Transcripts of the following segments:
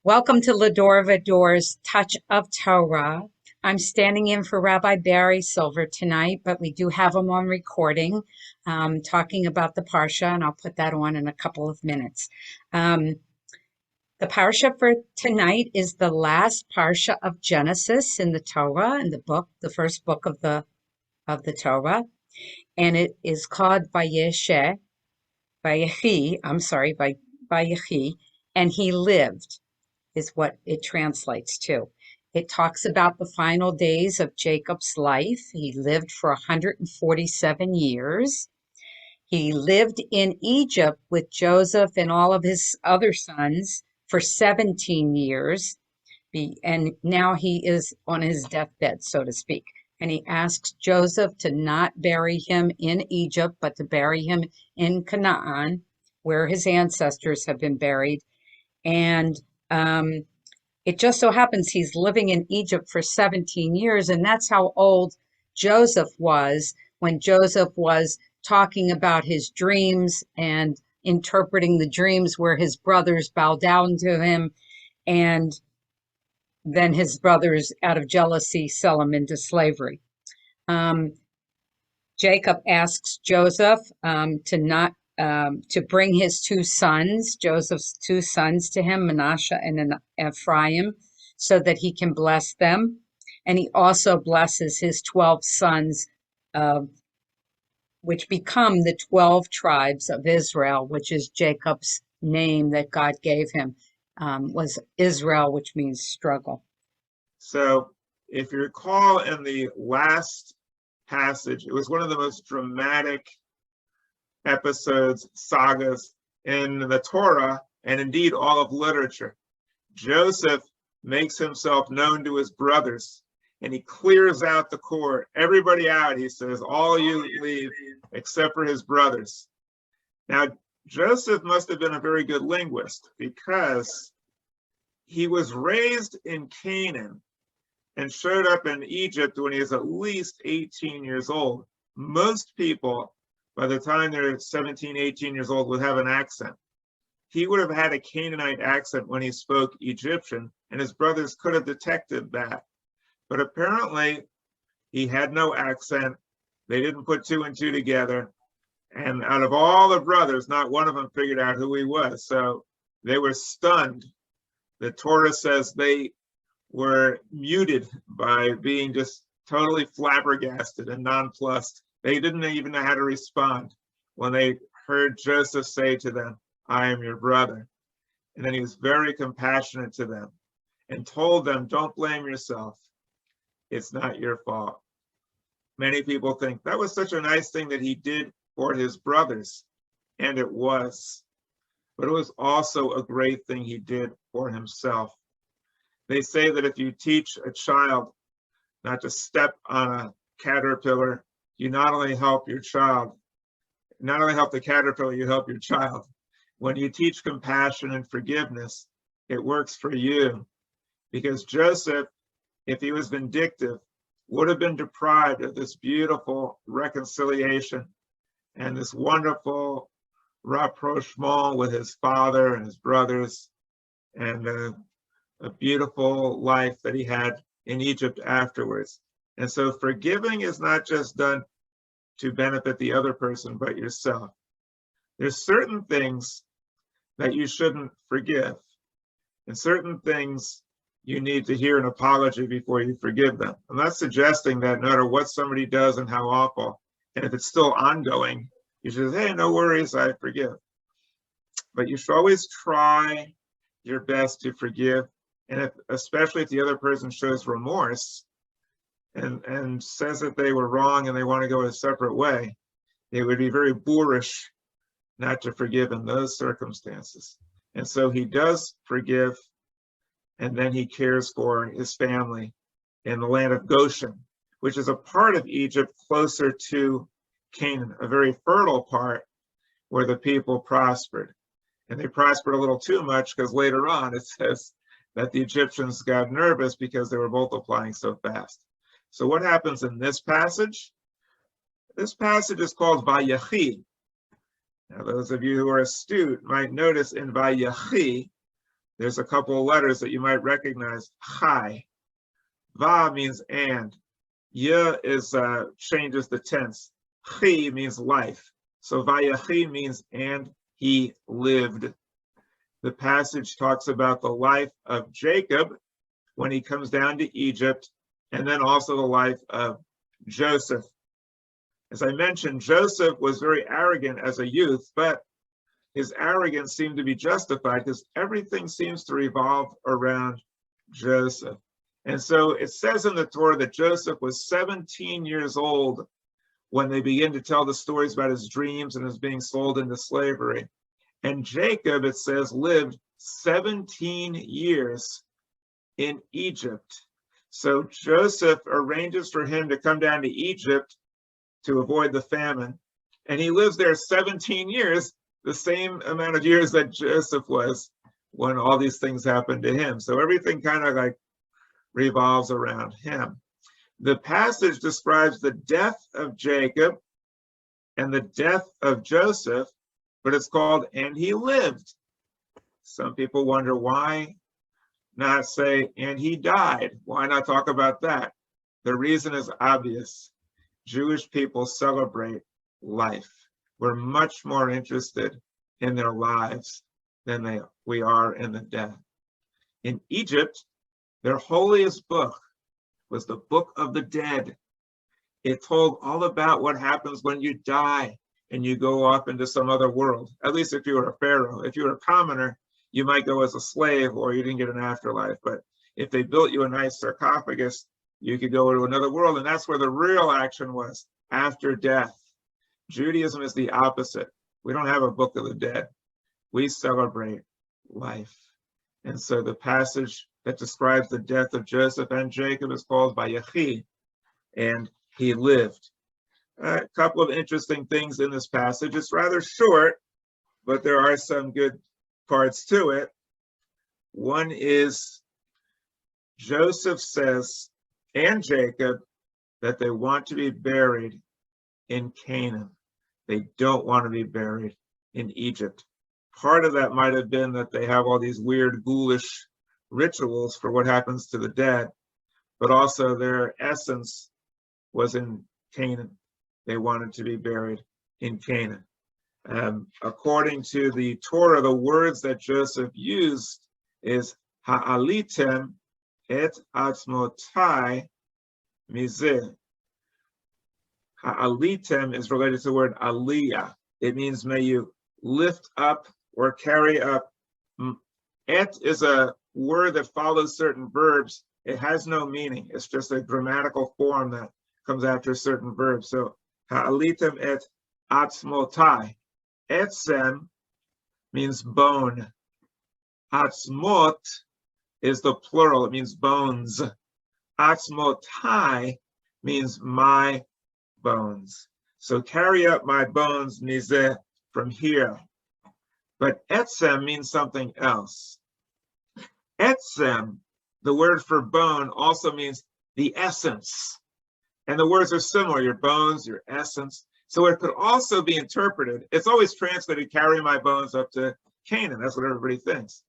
Welcome to Va-Dor's Touch of Torah. I'm standing in for Rabbi Barry Silver tonight, but we do have him on recording, talking about the parasha, and I'll put that on in a couple of minutes. The parasha for tonight is the last parasha of Genesis in the Torah, in the first book of the Torah, and it is called Vayechi, and he lived, is what it translates to. It talks about the final days of Jacob's life. He lived for 147 years. He lived in Egypt with Joseph and all of his other sons for 17 years. And now he is on his deathbed, so to speak. And he asks Joseph to not bury him in Egypt, but to bury him in Canaan, where his ancestors have been buried. And it just so happens he's living in Egypt for 17 years, and that's how old Joseph was when Joseph was talking about his dreams and interpreting the dreams where his brothers bow down to him, and then his brothers, out of jealousy, sell him into slavery. Jacob asks Joseph to bring his two sons, Joseph's two sons, to him, Manasseh and Ephraim, so that he can bless them. And he also blesses his 12 sons, which become the 12 tribes of Israel, which is Jacob's name that God gave him, was Israel, which means struggle. So if you recall, in the last passage, it was one of the most dramatic episodes, sagas in the Torah, and indeed all of literature. Joseph makes himself known to his brothers, and he clears out the court. Everybody out, he says, all you leave except for his brothers. Now, Joseph must have been a very good linguist, because he was raised in Canaan and showed up in Egypt when he was at least 18 years old. Most people, by the time they're 17, 18 years old, would have an accent. He would have had a Canaanite accent when he spoke Egyptian, and his brothers could have detected that. But apparently, he had no accent. They didn't put two and two together. And out of all the brothers, not one of them figured out who he was. So they were stunned. The Torah says they were muted by being just totally flabbergasted and nonplussed. They didn't even know how to respond when they heard Joseph say to them, "I am your brother." And then he was very compassionate to them and told them, "Don't blame yourself. It's not your fault." Many people think that was such a nice thing that he did for his brothers, and it was. But it was also a great thing he did for himself. They say that if you teach a child not to step on a caterpillar, you not only help your child, not only help the caterpillar, you help your child. When you teach compassion and forgiveness, it works for you. Because Joseph, if he was vindictive, would have been deprived of this beautiful reconciliation and this wonderful rapprochement with his father and his brothers, and a beautiful life that he had in Egypt afterwards. And so forgiving is not just done to benefit the other person, but yourself. There's certain things that you shouldn't forgive, and certain things you need to hear an apology before you forgive them. I'm not suggesting that no matter what somebody does and how awful, and if it's still ongoing, you should say, "Hey, no worries, I forgive." But you should always try your best to forgive. And especially if the other person shows remorse and says that they were wrong and they want to go a separate way, it would be very boorish not to forgive in those circumstances. And so he does forgive, and then he cares for his family in the land of Goshen, which is a part of Egypt closer to Canaan, a very fertile part where the people prospered. And they prospered a little too much, because later on it says that the Egyptians got nervous because they were multiplying so fast. So what happens in this passage? This passage is called Vayechi. Now, those of you who are astute might notice in Vayechi, There's a couple of letters that you might recognize. Chai. Va means and. Ya is changes the tense. Chi means life. So Vayechi means and he lived. The passage talks about the life of Jacob when he comes down to Egypt, and then also the life of Joseph. As I mentioned, Joseph was very arrogant as a youth, but his arrogance seemed to be justified because everything seems to revolve around Joseph. And so it says in the Torah that Joseph was 17 years old when they begin to tell the stories about his dreams and his being sold into slavery. And Jacob, it says, lived 17 years in Egypt. So Joseph arranges for him to come down to Egypt to avoid the famine. And he lives there 17 years, the same amount of years that Joseph was when all these things happened to him. So everything kind of like revolves around him. The passage describes the death of Jacob and the death of Joseph, but it's called, and he lived. Some people wonder why not say, and he died. Why not talk about that? The reason is obvious. Jewish people celebrate life. We're much more interested in their lives than we are in the death. In Egypt, their holiest book was the Book of the Dead. It told all about what happens when you die and you go off into some other world. At least if you were a pharaoh. If you were a commoner, you might go as a slave or you didn't get an afterlife. But if they built you a nice sarcophagus, you could go to another world. And that's where the real action was, after death. Judaism is the opposite. We don't have a Book of the Dead. We celebrate life. And so the passage that describes the death of Joseph and Jacob is called Vayechi, and he lived. A couple of interesting things in this passage. It's rather short, but there are some good parts to it. One is Joseph says, and Jacob, that they want to be buried in Canaan. They don't want to be buried in Egypt. Part of that might have been that they have all these weird, ghoulish rituals for what happens to the dead, but also their essence was in Canaan. They wanted to be buried in Canaan. According to the Torah, the words that Joseph used is ha'alitem et atzmotai mizeh. Ha'alitem is related to the word aliyah. It means may you lift up or carry up. Et is a word that follows certain verbs. It has no meaning. It's just a grammatical form that comes after certain verbs. So ha'alitem et atzmotai. Etzem means bone. Atzmot is the plural. It means bones. Atzmotai means my bones. So carry up my bones, mizeh, from here. But etzem means something else. Etzem, the word for bone, also means the essence. And the words are similar, your bones, your essence. So it could also be interpreted, it's always translated, carry my bones up to Canaan. That's what everybody thinks.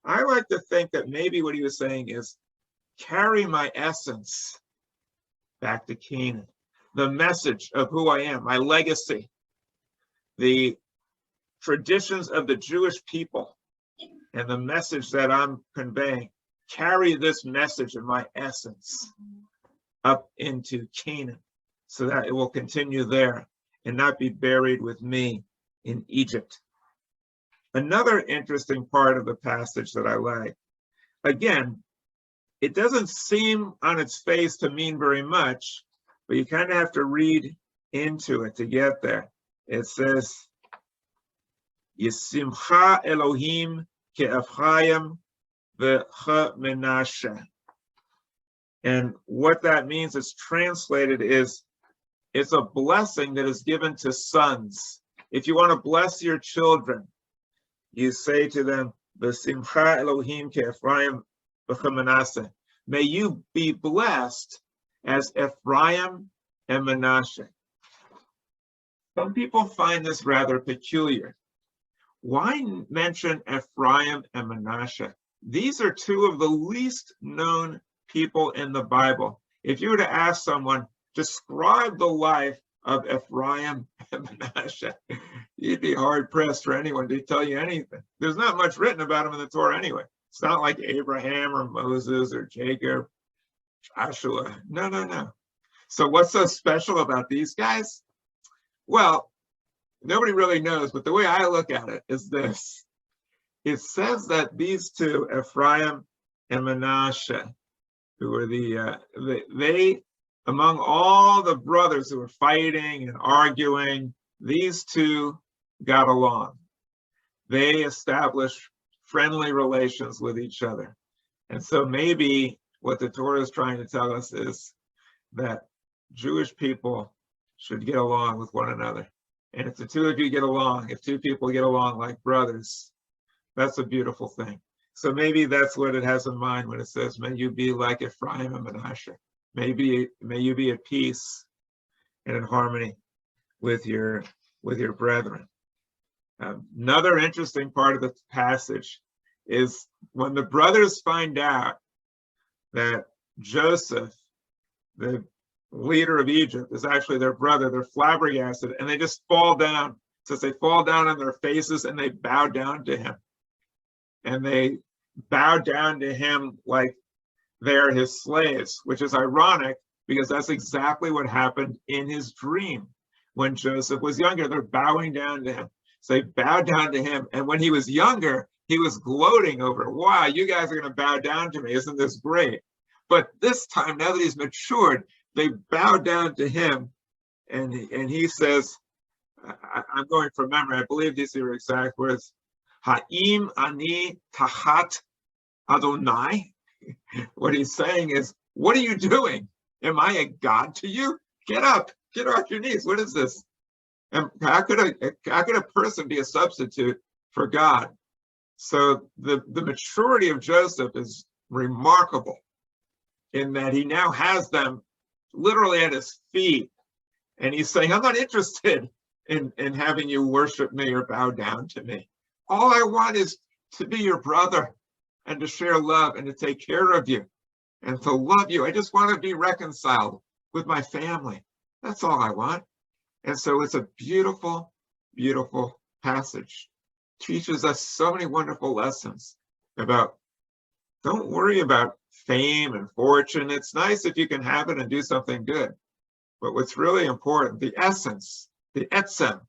I like to think that maybe what he was saying is, carry my essence back to Canaan. The message of who I am, my legacy, the traditions of the Jewish people, and the message that I'm conveying, carry this message of my essence up into Canaan so that it will continue there and not be buried with me in Egypt. Another interesting part of the passage that I like, again, it doesn't seem on its face to mean very much, but you kind of have to read into it to get there. It says, Yisimcha Elohim ke'Ephraim v'cha Menashe. And what that means is translated is, it's a blessing that is given to sons. If you want to bless your children, you say to them, V'simcha Elohim ke'Ephraim v'cha Menashe. May you be blessed as Ephraim and Menashe. Some people find this rather peculiar. Why mention Ephraim and Menashe? these are two of the least known people in the Bible. If you were to ask someone, describe the life of Ephraim and Manasseh, you'd be hard pressed for anyone to tell you anything. There's not much written about them in the Torah anyway. It's not like Abraham or Moses or Jacob, Joshua. No, no, no. So what's so special about these guys? Well, nobody really knows, but the way I look at it is this. It says that these two, Ephraim and Manasseh, who were they, among all the brothers who were fighting and arguing, these two got along. They established friendly relations with each other. And so maybe what the Torah is trying to tell us is that Jewish people should get along with one another. And if the two of you get along, if two people get along like brothers, that's a beautiful thing. So maybe that's what it has in mind when it says, may you be like Ephraim and Manasseh. May you be at peace and in harmony with your brethren. Another interesting part of the passage is when the brothers find out that Joseph, the leader of Egypt, is actually their brother, they're flabbergasted, and they just fall down. It says they fall down on their faces and they bow down to him. And they bow down to him like they're his slaves, which is ironic because that's exactly what happened in his dream. When Joseph was younger, they're bowing down to him. So they bowed down to him. And when he was younger, he was gloating over, wow, you guys are going to bow down to me. Isn't this great? But this time, now that he's matured, they bow down to him. And he says, I'm going from memory, I believe these are exact words, Ha'im ani tachat Adonai. What he's saying is, what are you doing? Am I a god to you? Get up, get off your knees. What is this? And how could a person be a substitute for God? So the maturity of Joseph is remarkable in that he now has them literally at his feet. And he's saying, I'm not interested in having you worship me or bow down to me. All I want is to be your brother and to share love and to take care of you and to love you. I just want to be reconciled with my family. That's all I want. And so it's a beautiful, beautiful passage. Teaches us so many wonderful lessons about don't worry about fame and fortune. It's nice if you can have it and do something good. But what's really important, the essence, the etzem,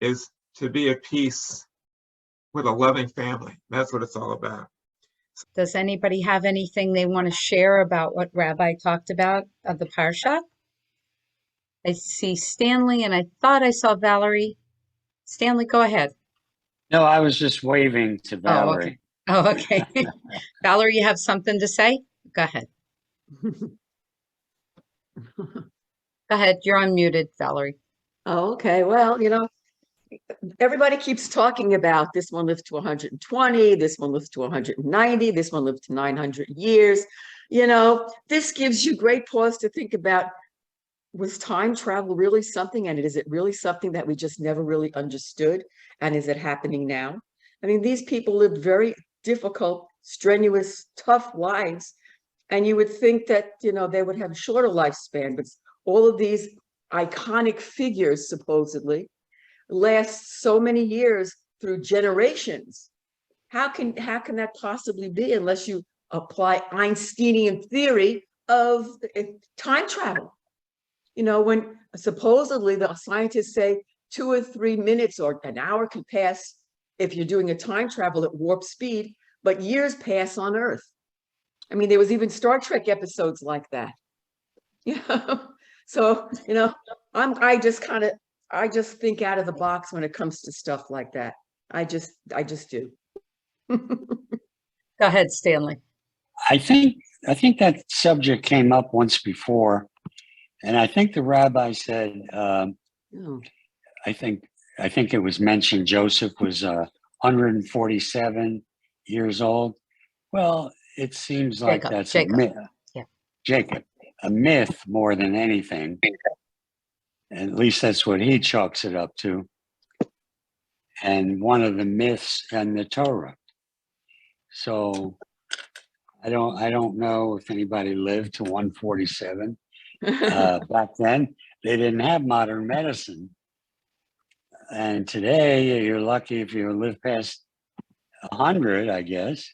is to be at peace with a loving family. That's what it's all about. Does anybody have anything they want to share about what Rabbi talked about of the parasha? I see Stanley, and I thought I saw Valerie. Stanley, go ahead. No, I was just waving to Valerie. Oh, okay. Valerie, you have something to say? Go ahead. Go ahead. You're unmuted, Valerie. Oh, okay. Well, everybody keeps talking about this one lives to 120, this one lives to 190, this one lives to 900 years. This gives you great pause to think about, was time travel really something? And is it really something that we just never really understood? And is it happening now? I mean, these people lived very difficult, strenuous, tough lives. And you would think that, they would have a shorter lifespan, but all of these iconic figures supposedly last so many years through generations. How can that possibly be unless you apply Einsteinian theory of time travel? When supposedly the scientists say 2 or 3 minutes or an hour can pass if you're doing a time travel at warp speed, but years pass on Earth. I mean, there was even Star Trek episodes like that. So, I just think out of the box when it comes to stuff like that. I just do. Go ahead, Stanley. I think that subject came up once before, and I think the rabbi said, I think it was mentioned Joseph was 147 years old. Well, it seems like that's Jacob. A myth. Yeah. Jacob, a myth more than anything. And at least that's what he chalks it up to. And one of the myths in the Torah. So I don't know if anybody lived to 147. Back then, they didn't have modern medicine. And today, you're lucky if you live past 100, I guess,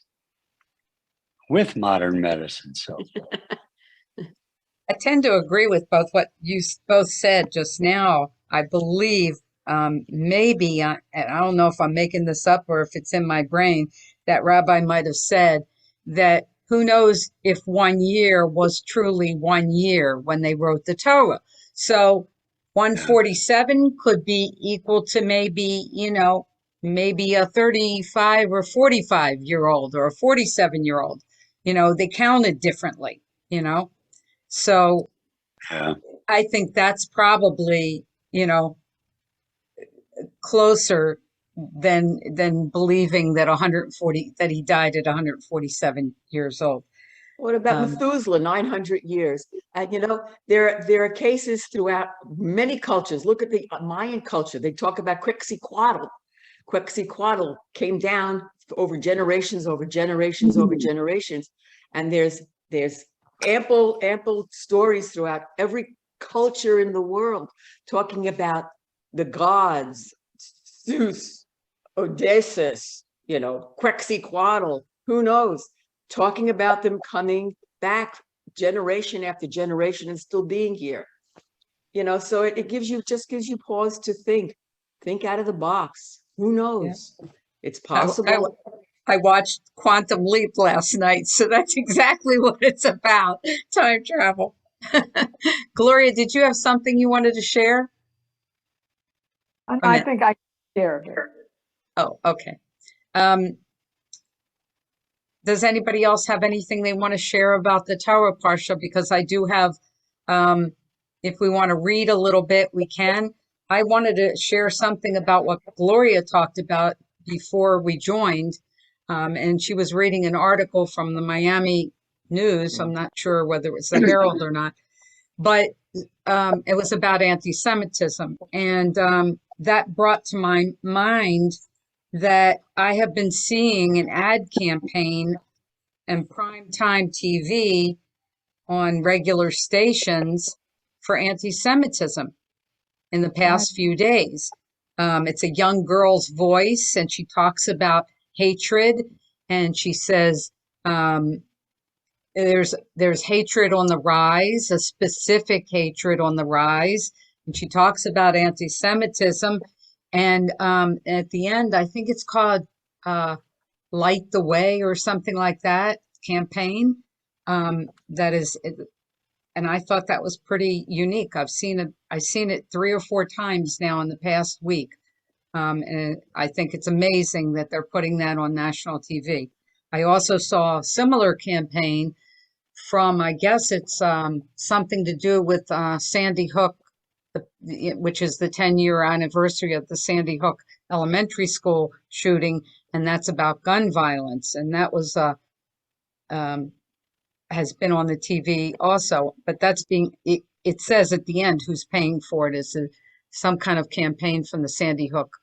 with modern medicine. So I tend to agree with both what you both said just now. I believe maybe, and I don't know if I'm making this up or if it's in my brain, that Rabbi might have said that who knows if 1 year was truly 1 year when they wrote the Torah. So 147 could be equal to maybe, maybe a 35 or 45-year-old or a 47-year-old. They counted differently, So yeah. I think that's probably, closer than believing that he died at 147 years old. What about Methuselah, 900 years? And there are cases throughout many cultures. Look at the Mayan culture. They talk about Quetzalcoatl. Quetzalcoatl came down over generations, over generations, over generations. And there's ample stories throughout every culture in the world talking about the gods, Zeus, Odysseus, Quetzalcoatl, who knows, talking about them coming back generation after generation and still being here. So it gives you pause to think out of the box. Who knows? Yeah. It's possible. I watched Quantum Leap last night, so that's exactly what it's about, time travel. Gloria, did you have something you wanted to share? I think I shared it. Oh, okay. Does anybody else have anything they want to share about the Torah Parsha? Because I do have, if we want to read a little bit, we can. I wanted to share something about what Gloria talked about before we joined. And she was reading an article from the Miami News. I'm not sure whether it was the Herald or not, but it was about anti-Semitism. And that brought to my mind that I have been seeing an ad campaign and primetime TV on regular stations for anti-Semitism in the past few days. It's a young girl's voice, and she talks about hatred, and she says there's hatred on the rise, a specific hatred on the rise, and she talks about anti-Semitism. And at the end, I think it's called Light the Way or something like that campaign. That is, and I thought that was pretty unique. I've seen it 3 or 4 times now in the past week. And I think it's amazing that they're putting that on national TV. I also saw a similar campaign from, I guess it's something to do with Sandy Hook, which is the 10-year anniversary of the Sandy Hook Elementary School shooting, and that's about gun violence. And that was has been on the TV also, but that's it says at the end who's paying for it is some kind of campaign from the Sandy Hook,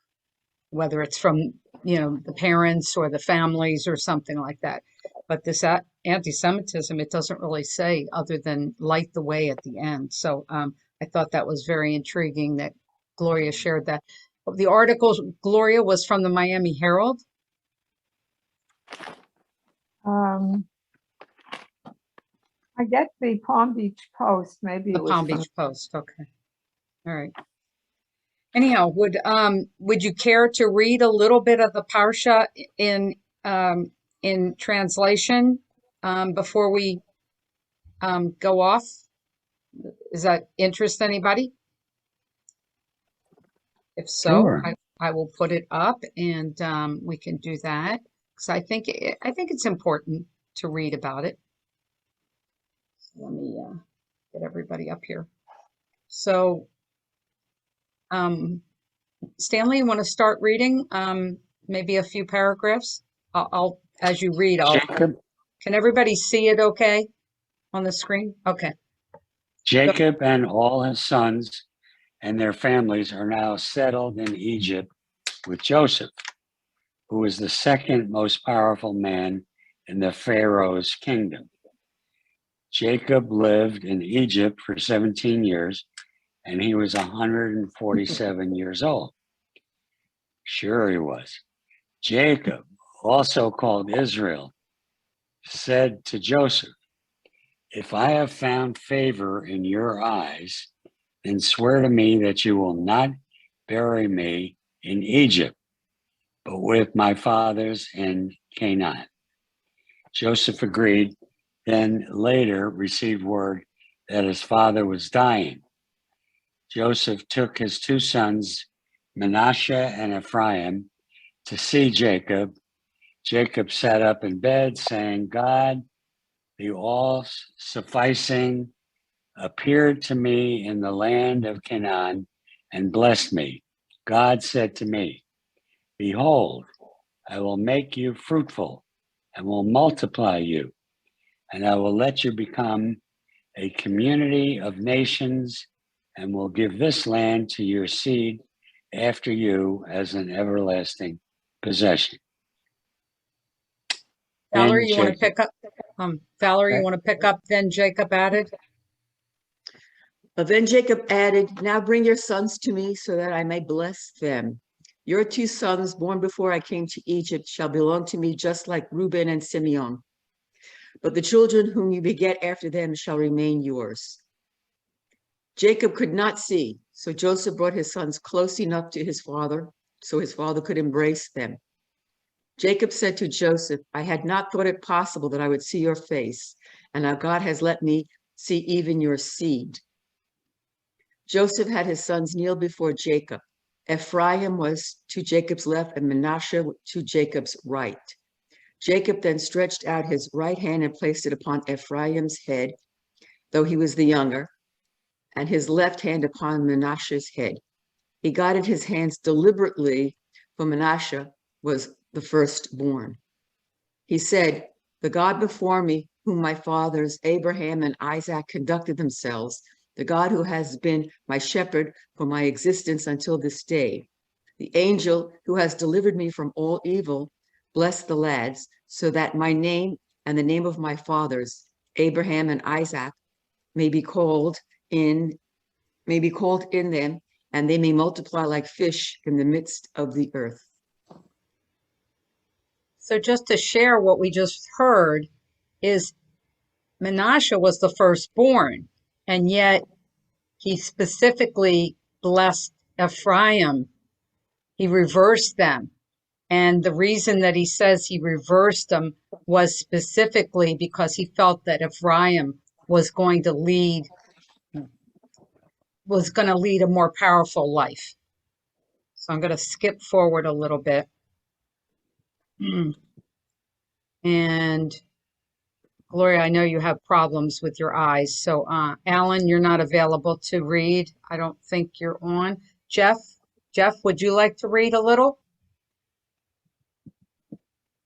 whether it's from the parents or the families or something like that. But this anti-Semitism, it doesn't really say other than light the way at the end. So I thought that was very intriguing that Gloria shared that. The article, Gloria, was from the Miami Herald. I get the Palm Beach Post, maybe. The Palm Beach Post, okay. All right. Anyhow, would you care to read a little bit of the Parsha in translation before we go off? Does that interest anybody? If so, sure. I will put it up, and we can do that because I think it's important to read about it. Let me get everybody up here. So, Stanley, you want to start reading? Maybe a few paragraphs. I'll as you read. Jacob. Can everybody see it? Okay, on the screen. Okay. Jacob and all his sons and their families are now settled in Egypt with Joseph, who is the second most powerful man in the Pharaoh's kingdom. Jacob lived in Egypt for 17 years, and he was 147 years old. Sure he was. Jacob, also called Israel, said to Joseph, "If I have found favor in your eyes, then swear to me that you will not bury me in Egypt, but with my fathers in Canaan." Joseph agreed, then later received word that his father was dying. Joseph took his two sons, Manasseh and Ephraim, to see Jacob. Jacob sat up in bed, saying, "God, the all-sufficing, appeared to me in the land of Canaan and blessed me. God said to me, 'Behold, I will make you fruitful and will multiply you, and I will let you become a community of nations and will give this land to your seed after you as an everlasting possession.'" Valerie, And you want to Jacob, pick up? Valerie, you want to pick up? Then Jacob added. But then Jacob added, "Now bring your sons to me so that I may bless them. Your two sons born before I came to Egypt shall belong to me just like Reuben and Simeon. But the children whom you beget after them shall remain yours." Jacob could not see, so Joseph brought his sons close enough to his father so his father could embrace them. Jacob said to Joseph, "I had not thought it possible that I would see your face, and now God has let me see even your seed." Joseph had his sons kneel before Jacob. Ephraim was to Jacob's left and Manasseh to Jacob's right. Jacob then stretched out his right hand and placed it upon Ephraim's head, though he was the younger, and his left hand upon Manasseh's head. He guided his hands deliberately, for Manasseh was the firstborn. He said, "The God before me, whom my fathers Abraham and Isaac conducted themselves, the God who has been my shepherd for my existence until this day, the angel who has delivered me from all evil, bless the lads, so that my name and the name of my fathers, Abraham and Isaac, may be called in them, and they may multiply like fish in the midst of the earth." So just to share what we just heard is Manasseh was the firstborn, and yet he specifically blessed Ephraim. He reversed them. And the reason that he says he reversed them was specifically because he felt that Ephraim was going to lead a more powerful life. So I'm going to skip forward a little bit. And Gloria, I know you have problems with your eyes. So Alan, you're not available to read. I don't think you're on. Jeff, would you like to read a little?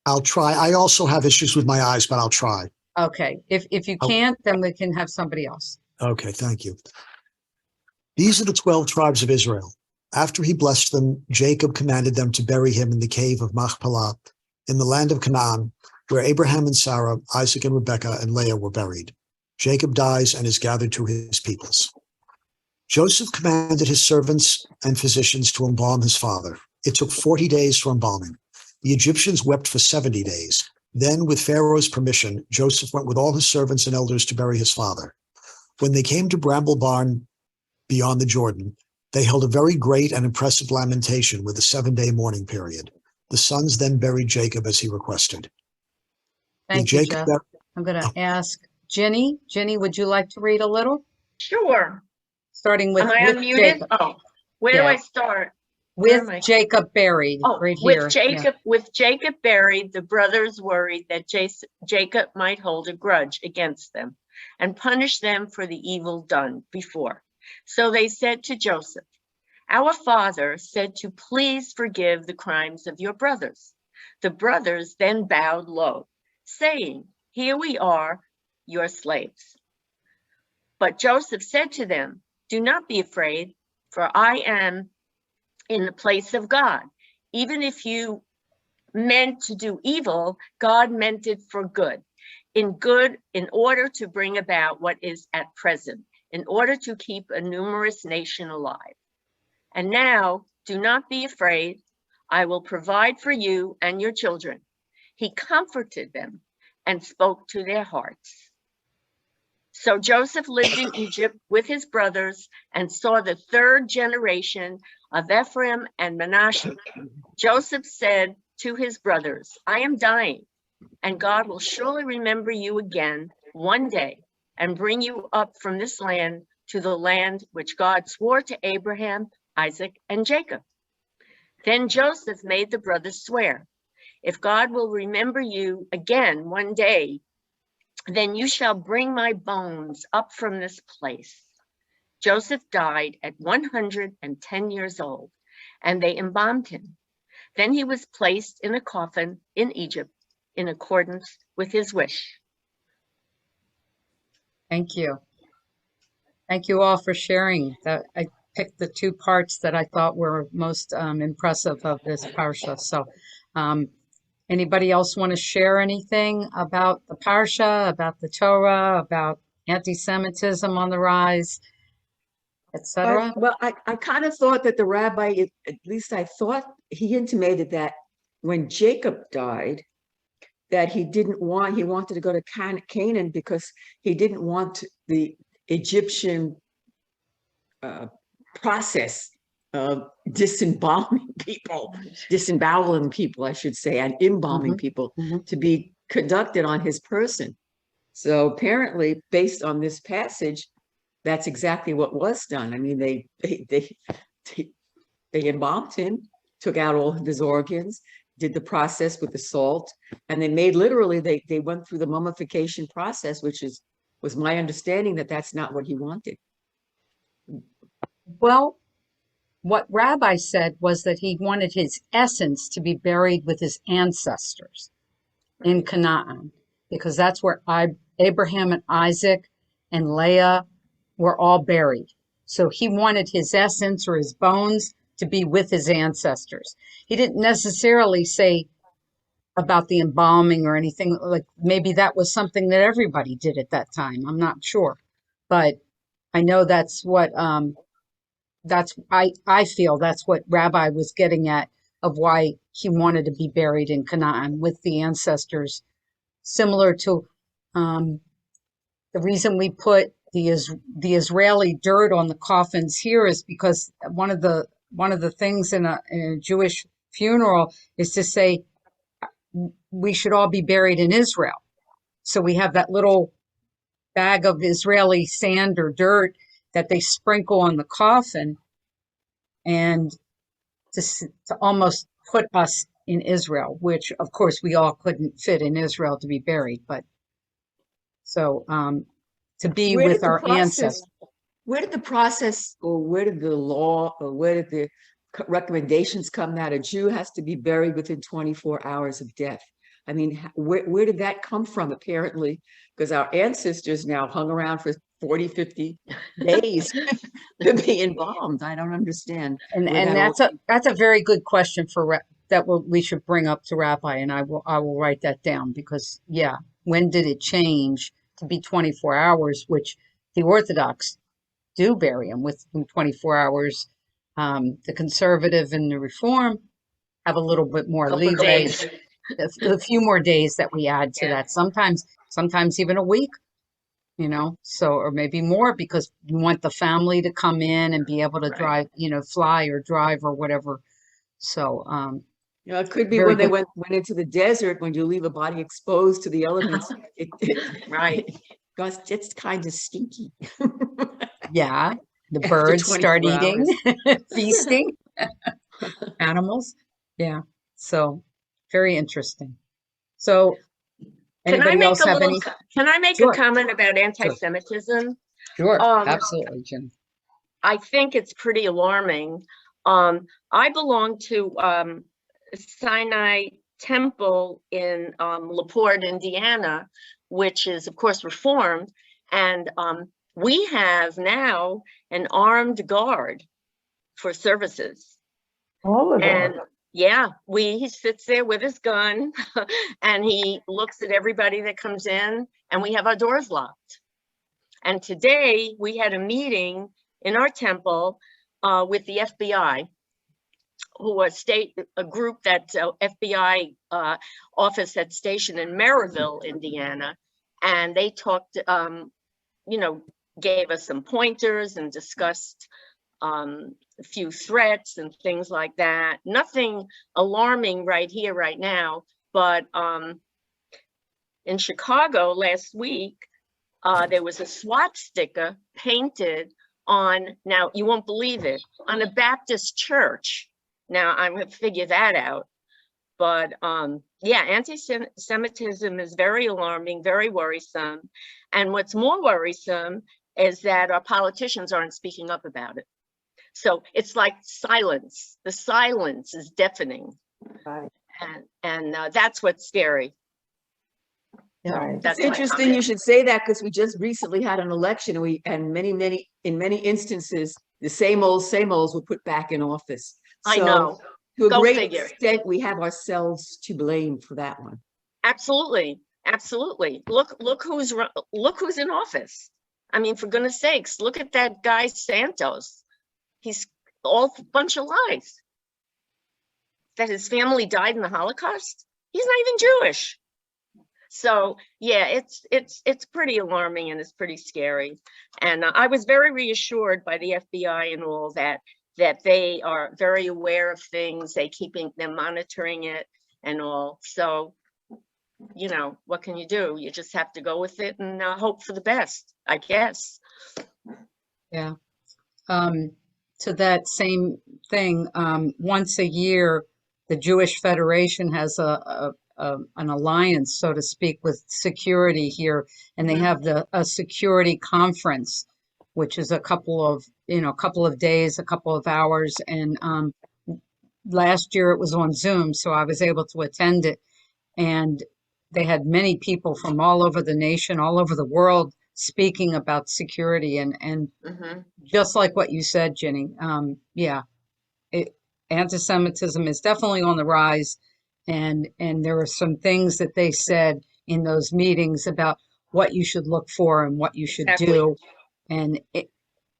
I'll try. I also have issues with my eyes, but I'll try. Okay. If you can't, then we can have somebody else. Okay, thank you. These are the 12 tribes of Israel. After he blessed them, Jacob commanded them to bury him in the cave of Machpelah in the land of Canaan, where Abraham and Sarah, Isaac and Rebekah and Leah were buried. Jacob dies and is gathered to his peoples. Joseph commanded his servants and physicians to embalm his father. It took 40 days for embalming. The Egyptians wept for 70 days. Then, with Pharaoh's permission, Joseph went with all his servants and elders to bury his father. When they came to Bramble Barn beyond the Jordan, they held a very great and impressive lamentation with a 7-day mourning period. The sons then buried Jacob as he requested. Thank you, Jeff. I'm going to ask Jenny. Jenny, would you like to read a little? Sure. Starting with, Am I unmuted? Jacob. Oh, where do I start? With Jacob buried, right here. With Jacob buried, the brothers worried that Jacob might hold a grudge against them and punish them for the evil done before. So they said to Joseph, "Our father said to please forgive the crimes of your brothers." The brothers then bowed low, saying, "Here we are, your slaves." But Joseph said to them, "Do not be afraid, for I am in the place of God. Even if you meant to do evil, God meant it for good, in order to bring about what is at present, in order to keep a numerous nation alive. And now, do not be afraid. I will provide for you and your children. He comforted them and spoke to their hearts. So Joseph lived in Egypt with his brothers and saw the third generation of Ephraim and Manasseh. Joseph said to his brothers, I am dying, and God will surely remember you again one day and bring you up from this land to the land which God swore to Abraham, Isaac, and Jacob. Then Joseph made the brothers swear, if God will remember you again one day, then you shall bring my bones up from this place. Joseph died at 110 years old, and they embalmed him. Then he was placed in a coffin in Egypt in accordance with his wish. Thank you. Thank you all for sharing. That I picked the two parts that I thought were most impressive of this parasha. So anybody else want to share anything about the parasha, about the Torah, about anti-Semitism on the rise, etc.? Well, I kind of thought that the rabbi, at least I thought he intimated that when Jacob died, that he wanted to go to Canaan because he didn't want the Egyptian process of disemboweling people, I should say, and embalming people to be conducted on his person. So apparently, based on this passage, that's exactly what was done. I mean, they embalmed him, took out all of his organs, did the process with the salt, and they made literally, they went through the mummification process, which was my understanding that that's not what he wanted. Well, what Rabbi said was that he wanted his essence to be buried with his ancestors in Canaan, because that's where Abraham and Isaac and Leah were all buried. So he wanted his essence or his bones to be with his ancestors. He didn't necessarily say about the embalming or anything, like maybe that was something that everybody did at that time. I'm not sure, but I know that's what I feel that's what Rabbi was getting at, of why he wanted to be buried in Canaan with the ancestors, similar to the reason we put the Israeli dirt on the coffins here is because one of the things in a Jewish funeral is to say we should all be buried in Israel. So we have that little bag of Israeli sand or dirt that they sprinkle on the coffin, and to almost put us in Israel, which of course we all couldn't fit in Israel to be buried, but so to be with our ancestors. Where did the process, or where did the law, or where did the recommendations come that a Jew has to be buried within 24 hours of death? I mean, where did that come from? Apparently, because our ancestors now hung around for 40, 50 days to be embalmed. I don't understand. And that's a very good question we should bring up to Rabbi, and I will write that down, because yeah, when did it change to be 24 hours, which the Orthodox do bury them within 24 hours. The conservative and the reform have a little bit more leeway, a few more days that we add to that. Sometimes even a week, so, or maybe more, because you want the family to come in and be able to drive, fly or drive or whatever. So, it could be when they went into the desert, when you leave a body exposed to the elements. Right. Because it's kind of stinky. Yeah. The birds start eating, feasting animals. Yeah. So very interesting. So anybody else have any? Can I make a comment about anti-Semitism? Sure. Absolutely, Jim. I think it's pretty alarming. I belong to Sinai Temple in LaPorte, Indiana, which is of course Reformed, and we have now an armed guard for services. All of them. And Yeah, he sits there with his gun and he looks at everybody that comes in, and we have our doors locked. And today we had a meeting in our temple with the FBI, who are a group that FBI office that's stationed in Maryville, Indiana. And they talked, gave us some pointers and discussed a few threats and things like that. Nothing alarming right here, right now, but in Chicago last week, there was a SWAT sticker painted on, now you won't believe it, on a Baptist church. Now I'm gonna figure that out. But yeah, anti-Semitism is very alarming, very worrisome. And what's more worrisome is that our politicians aren't speaking up about it. So it's like silence. The silence is deafening. Right. And that's what's scary. Right. That's It's interesting you should say that, because we just recently had an election, and in many instances, the same olds were put back in office. I know. To a Go great figure. extent, we have ourselves to blame for that one. Absolutely, absolutely. Look who's in office. I mean, for goodness sakes, look at that guy Santos. He's all a bunch of lies. That his family died in the Holocaust. He's not even Jewish. So yeah, it's pretty alarming and it's pretty scary. And I was very reassured by the FBI and all that they are very aware of things. They're monitoring it and all. So, what can you do? You just have to go with it and hope for the best, I guess. Yeah. To that same thing, once a year, the Jewish Federation has an alliance, so to speak, with security here, and they have a security conference, which is a couple of days, a couple of hours. And last year it was on Zoom, so I was able to attend it. And they had many people from all over the nation, all over the world, speaking about security. And just like what you said, Ginny, anti-Semitism is definitely on the rise. And there were some things that they said in those meetings about what you should look for and what you should do. And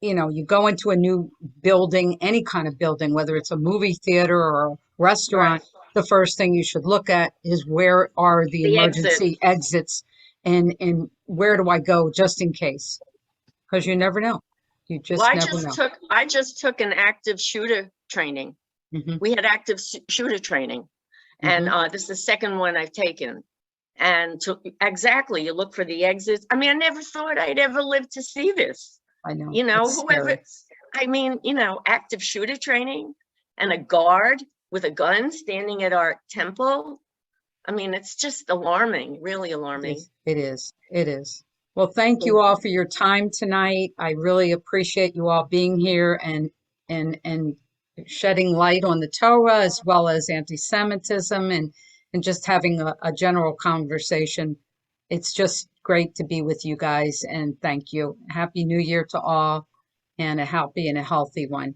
you go into a new building, any kind of building, whether it's a movie theater or a restaurant, the first thing you should look at is where are the emergency exits and where do I go just in case? Because you never know. You just never know. I just took an active shooter training. We had active shooter training. And this is the second one I've taken. And exactly, you look for the exits. I mean, I never thought I'd ever live to see this. I know. Whoever, active shooter training and a guard with a gun standing at our temple. I mean, it's just alarming, really alarming. It is. Well, thank you all for your time tonight. I really appreciate you all being here and shedding light on the Torah as well as anti-Semitism and just having a general conversation. It's just great to be with you guys, and thank you. Happy New Year to all, and a happy and a healthy one.